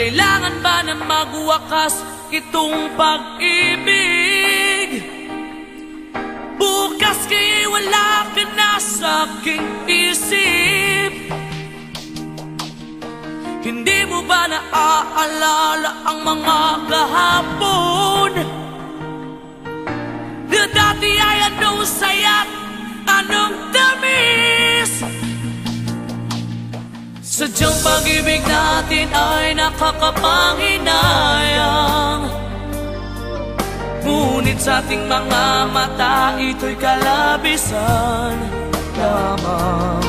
Kailangan ba na magwakas itong pag-ibig? Bukas kaya wala ka na sa aking isip. Hindi mo ba naaalala ang mga kahapon? Na dati ay anong saya't anong tamis. Sadyang pag-ibig natin ay nakakapanghinayang, ngunit sa ating mga mata ito'y kalabisan lamang.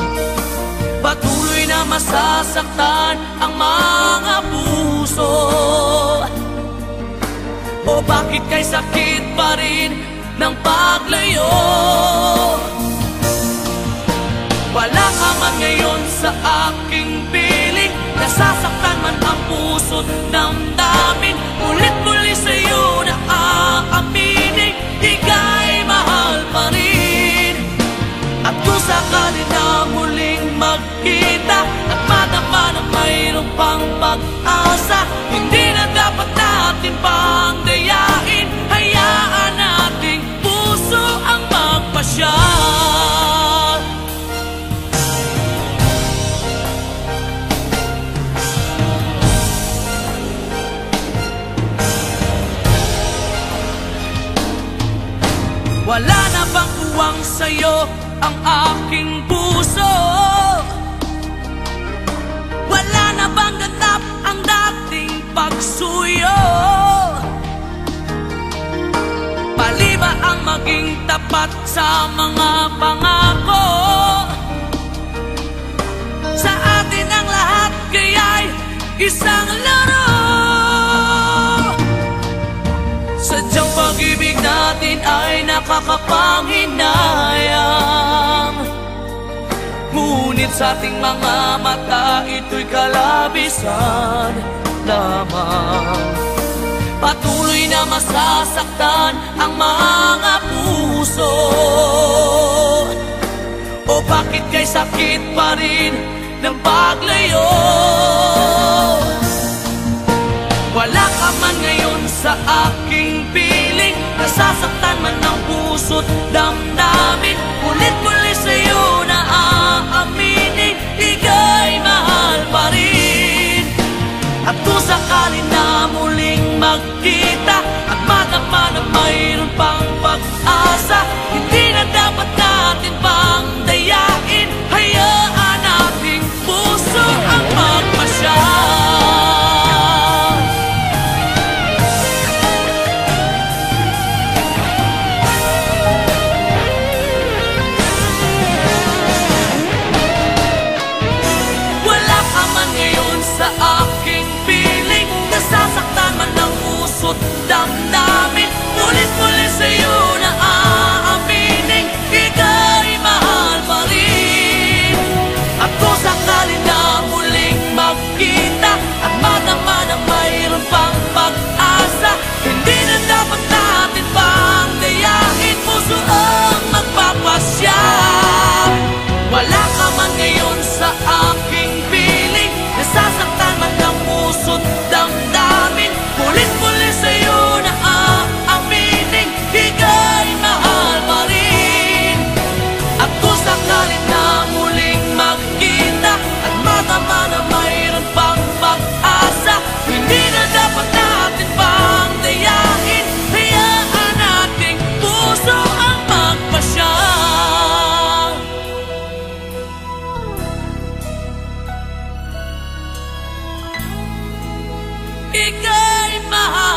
Patuloy na masasaktan ang mga puso. O bakit kay sakit pa rin ng paglayo? Wala ka man ngayon sa aking piling, nasasaktan man ang puso't damdamin. Ulit-muli sa'yo na aaminin, ika'y mahal pa rin. At kung sakali na muling magkita at madama na mayroon pang pag-asa, hindi na dapat natin pang dayain. Hayaan nating puso ang magpasya. Wala na bang uwang sa'yo ang aking puso? Wala na bang ganap ang dating pagsuyo? Mali ba ang maging tapat sa mga pangako? Sa atin ang lahat kaya'y isang laro. Sadyang pag-ibig natin ay nakakapanghinayang, ngunit sa ating mga mata ito'y kalabisan lamang. Patuloy na masasaktan ang mga puso. O bakit kay sakit pa rin ng paglayo? Wala ka man ngayon sa aking piling, nasasaktan man ang puso't damdamin. Ulit-muli sa'yo na aaminin, ika'y mahal pa rin. At kung sakali na muling magkita at madama na mayroon pang pag-asa, hindi na dapat natin pang dayain. Hayaan nating puso ang magpasya. Sa aking piling, nasasaktan man ang puso't damdamin. Ulit-muli sa'yo na aaminin, ika'y mahal pa rin. At kung sakali na muling magkita at madama na mayroon pang pag-asa, hindi na dapat natin pang dayain. Puso ang magpapasya. Wala ka man ngayon sa aking piling, nasasaktan man ang puso't damdamin. Ulit-muli sa'yo na aaminin, ika'y mahal pa rin. At kung sakali na muling magkita at madama na mayroon pang pag-asa, hindi na dapat natin pang dayain. Hayaan nating puso ang magpasya. Ika'y mahal